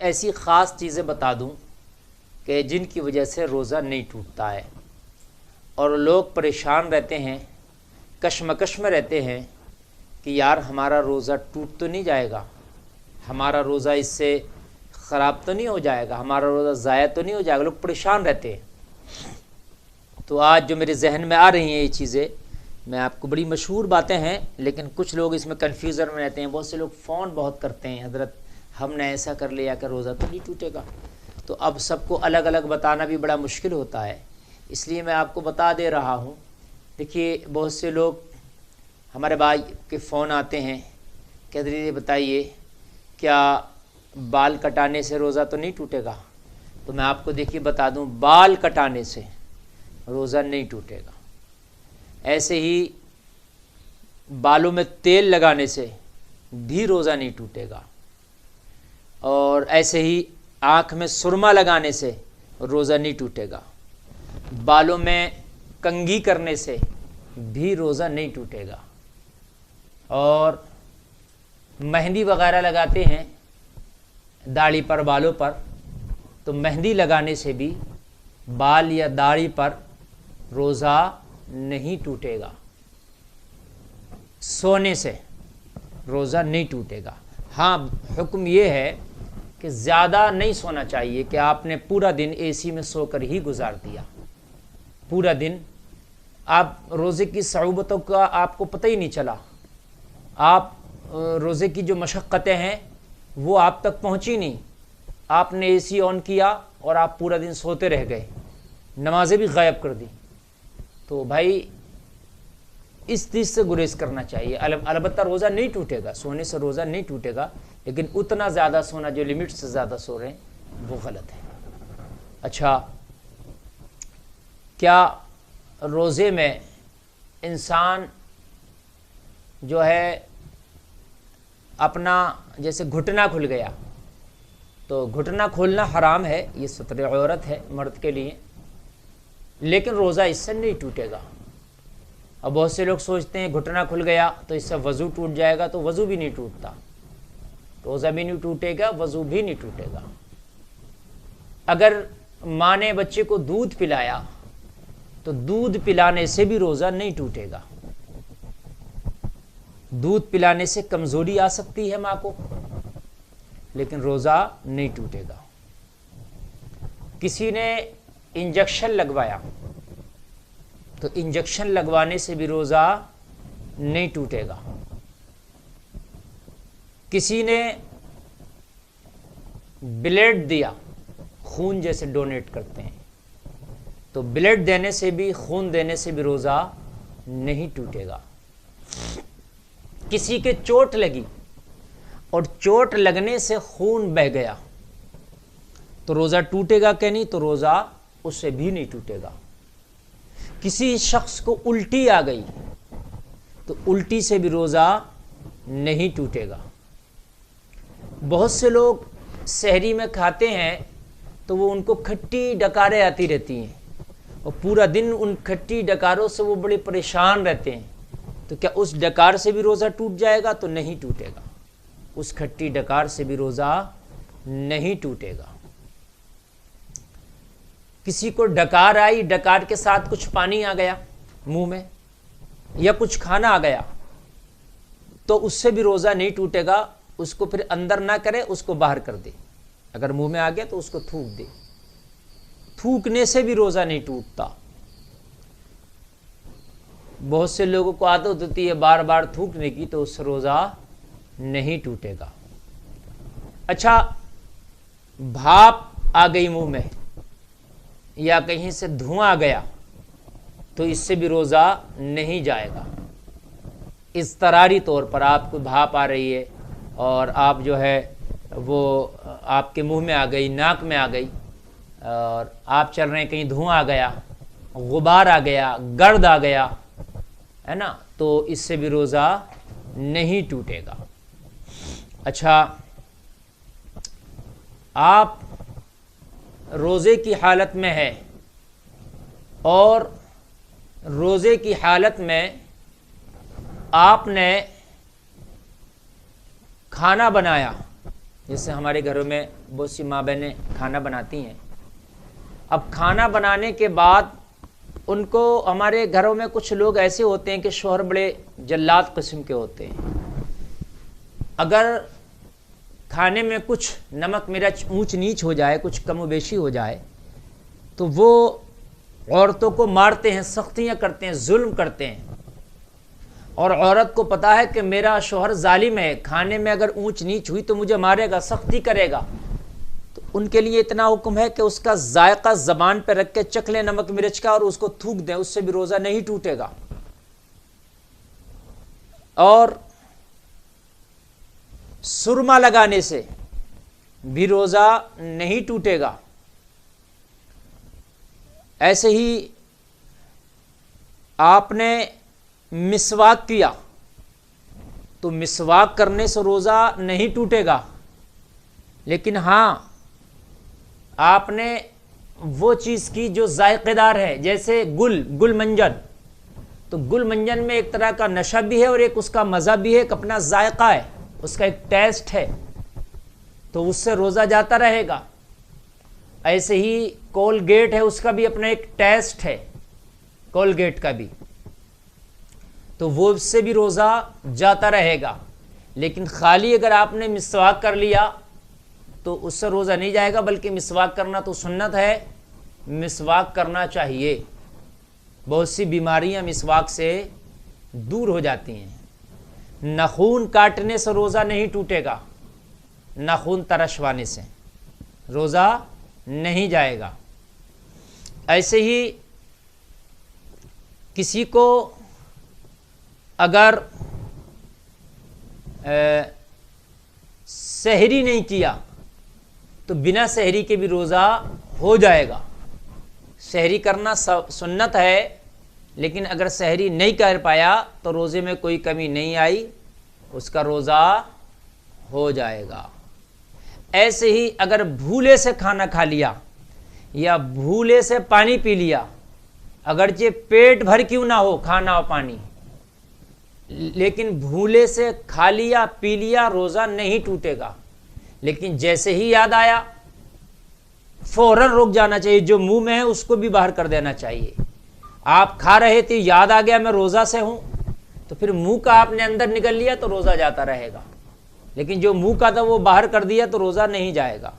ایسی خاص چیزیں بتا دوں کہ جن کی وجہ سے روزہ نہیں ٹوٹتا ہے، اور لوگ پریشان رہتے ہیں، کشمکش میں رہتے ہیں کہ یار ہمارا روزہ ٹوٹ تو نہیں جائے گا، ہمارا روزہ اس سے خراب تو نہیں ہو جائے گا، ہمارا روزہ ضائع تو نہیں ہو جائے گا، لوگ پریشان رہتے ہیں۔ تو آج جو میرے ذہن میں آ رہی ہیں یہ چیزیں، میں آپ کو، بڑی مشہور باتیں ہیں لیکن کچھ لوگ اس میں کنفیوژن میں رہتے ہیں۔ بہت سے لوگ فون بہت کرتے ہیں، حضرت ہم نے ایسا کر لیا کہ روزہ تو نہیں ٹوٹے گا۔ تو اب سب کو الگ الگ بتانا بھی بڑا مشکل ہوتا ہے، اس لیے میں آپ کو بتا دے رہا ہوں۔ دیکھیے، بہت سے لوگ ہمارے بھائی کے فون آتے ہیں کہ حضرت یہ بتائیے کیا بال کٹانے سے روزہ تو نہیں ٹوٹے گا؟ تو میں آپ کو دیکھیے بتا دوں، بال کٹانے سے روزہ نہیں ٹوٹے گا۔ ایسے ہی بالوں میں تیل لگانے سے بھی روزہ نہیں ٹوٹے گا، اور ایسے ہی آنکھ میں سرما لگانے سے روزہ نہیں ٹوٹے گا، بالوں میں کنگھی کرنے سے بھی روزہ نہیں ٹوٹے گا، اور مہندی وغیرہ لگاتے ہیں داڑھی پر، بالوں پر، تو مہندی لگانے سے بھی بال یا داڑھی پر روزہ نہیں ٹوٹے گا۔ سونے سے روزہ نہیں ٹوٹے گا۔ ہاں، حکم یہ ہے کہ زیادہ نہیں سونا چاہیے کہ آپ نے پورا دن اے سی میں سو کر ہی گزار دیا، پورا دن آپ روزے کی صعوبتوں کا آپ کو پتہ ہی نہیں چلا، آپ روزے کی جو مشقتیں ہیں وہ آپ تک پہنچی نہیں، آپ نے اے سی آن کیا اور آپ پورا دن سوتے رہ گئے، نمازیں بھی غائب کر دی۔ تو بھائی اس چیز سے گریز کرنا چاہیے۔ البتہ روزہ نہیں ٹوٹے گا، سونے سے روزہ نہیں ٹوٹے گا، لیکن اتنا زیادہ سونا جو لمٹ سے زیادہ سو رہے ہیں وہ غلط ہے۔ اچھا، کیا روزے میں انسان جو ہے اپنا، جیسے گھٹنا کھل گیا تو گھٹنا کھولنا حرام ہے، یہ ستر عورت ہے مرد کے لیے، لیکن روزہ اس سے نہیں ٹوٹے گا۔ اب بہت سے لوگ سوچتے ہیں گھٹنا کھل گیا تو اس سے وضو ٹوٹ جائے گا، تو وضو بھی نہیں ٹوٹتا، روزہ بھی نہیں ٹوٹے گا، وضو بھی نہیں ٹوٹے گا۔ اگر ماں نے بچے کو دودھ پلایا تو دودھ پلانے سے بھی روزہ نہیں ٹوٹے گا۔ دودھ پلانے سے کمزوری آ سکتی ہے ماں کو، لیکن روزہ نہیں ٹوٹے گا۔ کسی نے انجیکشن لگوایا تو انجیکشن لگوانے سے بھی روزہ نہیں ٹوٹے گا۔ کسی نے بلڈ دیا، خون جیسے ڈونیٹ کرتے ہیں، تو بلڈ دینے سے بھی، خون دینے سے بھی روزہ نہیں ٹوٹے گا۔ کسی کے چوٹ لگی اور چوٹ لگنے سے خون بہہ گیا تو روزہ ٹوٹے گا کہ نہیں؟ تو روزہ اس سے بھی نہیں ٹوٹے گا۔ کسی شخص کو الٹی آ گئی تو الٹی سے بھی روزہ نہیں ٹوٹے گا۔ بہت سے لوگ سحری میں کھاتے ہیں تو وہ ان کو کھٹی ڈکاریں آتی رہتی ہیں، اور پورا دن ان کھٹی ڈکاروں سے وہ بڑے پریشان رہتے ہیں، تو کیا اس ڈکار سے بھی روزہ ٹوٹ جائے گا؟ تو نہیں ٹوٹے گا، اس کھٹی ڈکار سے بھی روزہ نہیں ٹوٹے گا۔ کسی کو ڈکار آئی، ڈکار کے ساتھ کچھ پانی آ گیا منہ میں یا کچھ کھانا آ گیا، تو اس سے بھی روزہ نہیں ٹوٹے گا۔ اس کو پھر اندر نہ کرے، اس کو باہر کر دے۔ اگر منہ میں آ گیا تو اس کو تھوک دے، تھوکنے سے بھی روزہ نہیں ٹوٹتا۔ بہت سے لوگوں کو عادت ہوتی ہے بار بار تھوکنے کی، تو اس سے روزہ نہیں ٹوٹے گا۔ اچھا، بھاپ آ گئی منہ میں یا کہیں سے دھواں آ گیا تو اس سے بھی روزہ نہیں جائے گا۔ اضطراری طور پر آپ کو بھاپ آ رہی ہے اور آپ جو ہے وہ آپ کے منہ میں آ گئی، ناک میں آ گئی، اور آپ چل رہے ہیں، کہیں دھواں آ گیا، غبار آ گیا، گرد آ گیا، ہے نا، تو اس سے بھی روزہ نہیں ٹوٹے گا۔ اچھا، آپ روزے کی حالت میں ہے اور روزے کی حالت میں آپ نے کھانا بنایا، جیسے ہمارے گھروں میں بہت سی ماں بہنیں کھانا بناتی ہیں. اب کھانا بنانے کے بعد ان کو، ہمارے گھروں میں کچھ لوگ ایسے ہوتے ہیں کہ شوہر بڑے جلاد قسم کے ہوتے ہیں. اگر کھانے میں کچھ نمک مرچ اونچ نیچ ہو جائے، کچھ کم و بیشی ہو جائے، تو وہ عورتوں کو مارتے ہیں، سختیاں کرتے ہیں، ظلم کرتے ہیں. اور عورت کو پتا ہے کہ میرا شوہر ظالم ہے، کھانے میں اگر اونچ نیچ ہوئی تو مجھے مارے گا، سختی کرے گا. تو ان کے لیے اتنا حکم ہے کہ اس کا ذائقہ زبان پہ رکھ کے چکھ لیں نمک مرچ کا اور اس کو تھوک دیں، اس سے بھی روزہ نہیں ٹوٹے گا. اور سرما لگانے سے بھی روزہ نہیں ٹوٹے گا. ایسے ہی آپ نے مسواک کیا تو مسواک کرنے سے روزہ نہیں ٹوٹے گا. لیکن ہاں آپ نے وہ چیز کی جو ذائقے دار ہے، جیسے گل منجن، تو گل منجن میں ایک طرح کا نشہ بھی ہے اور ایک اس کا مزہ بھی ہے، ایک اپنا ذائقہ ہے، اس کا ایک ٹیسٹ ہے، تو اس سے روزہ جاتا رہے گا. ایسے ہی کولگیٹ ہے، اس کا بھی اپنا ایک ٹیسٹ ہے، کولگیٹ کا بھی، تو وہ اس سے بھی روزہ جاتا رہے گا. لیکن خالی اگر آپ نے مسواک کر لیا تو اس سے روزہ نہیں جائے گا، بلکہ مسواک کرنا تو سنت ہے، مسواک کرنا چاہیے. بہت سی بیماریاں مسواک سے دور ہو جاتی ہیں. ناخون کاٹنے سے روزہ نہیں ٹوٹے گا، ناخون ترشوانے سے روزہ نہیں جائے گا. ایسے ہی کسی کو اگر سحری نہیں کیا تو بنا سحری کے بھی روزہ ہو جائے گا. سحری کرنا سنت ہے، لیکن اگر سحری نہیں کر پایا تو روزے میں کوئی کمی نہیں آئی، اس کا روزہ ہو جائے گا. ایسے ہی اگر بھولے سے کھانا کھا لیا یا بھولے سے پانی پی لیا، اگرچہ پیٹ بھر کیوں نہ ہو کھانا اور پانی، لیکن بھولے سے کھا لیا پی لیا، روزہ نہیں ٹوٹے گا. لیکن جیسے ہی یاد آیا فوراً رک جانا چاہیے، جو منہ میں ہے اس کو بھی باہر کر دینا چاہیے. آپ کھا رہے تھے، یاد آ گیا میں روزہ سے ہوں، تو پھر منہ کا آپ نے اندر نگل لیا تو روزہ جاتا رہے گا. لیکن جو منہ کا تھا وہ باہر کر دیا تو روزہ نہیں جائے گا.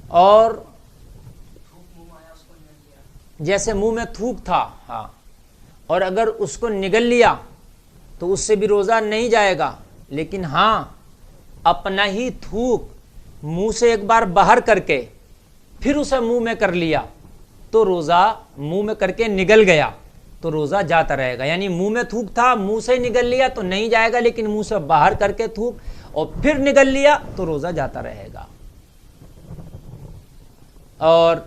اور جیسے منہ میں تھوک تھا، ہاں، اور اگر اس کو نگل لیا تو اس سے بھی روزہ نہیں جائے گا. لیکن ہاں اپنا ہی تھوک منہ سے ایک بار باہر کر کے پھر اسے منہ میں کر لیا تو روزہ، منہ میں کر کے نگل گیا تو روزہ جاتا رہے گا. یعنی منہ میں تھوک تھا، منہ سے نگل لیا تو نہیں جائے گا، لیکن منہ سے باہر کر کے تھوک اور پھر نگل لیا تو روزہ جاتا رہے گا. اور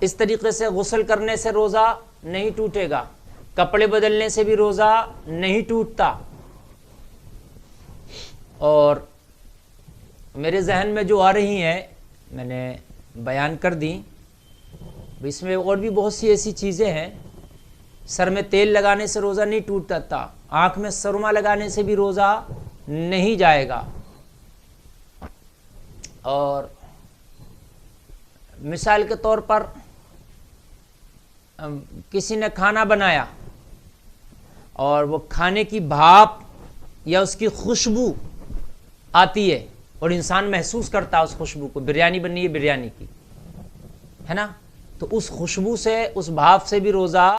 اس طریقے سے غسل کرنے سے روزہ نہیں ٹوٹے گا، کپڑے بدلنے سے بھی روزہ نہیں ٹوٹتا. اور میرے ذہن میں جو آ رہی ہیں میں نے بیان کر دی. اس میں اور بھی بہت سی ایسی چیزیں ہیں. سر میں تیل لگانے سے روزہ نہیں ٹوٹتا، آنکھ میں سرما لگانے سے بھی روزہ نہیں جائے گا. اور مثال کے طور پر کسی نے کھانا بنایا اور وہ کھانے کی بھاپ یا اس کی خوشبو آتی ہے اور انسان محسوس کرتا ہے اس خوشبو کو، بریانی بنی ہے بریانی کی، ہے نا، تو اس خوشبو سے، اس بھاپ سے بھی روزہ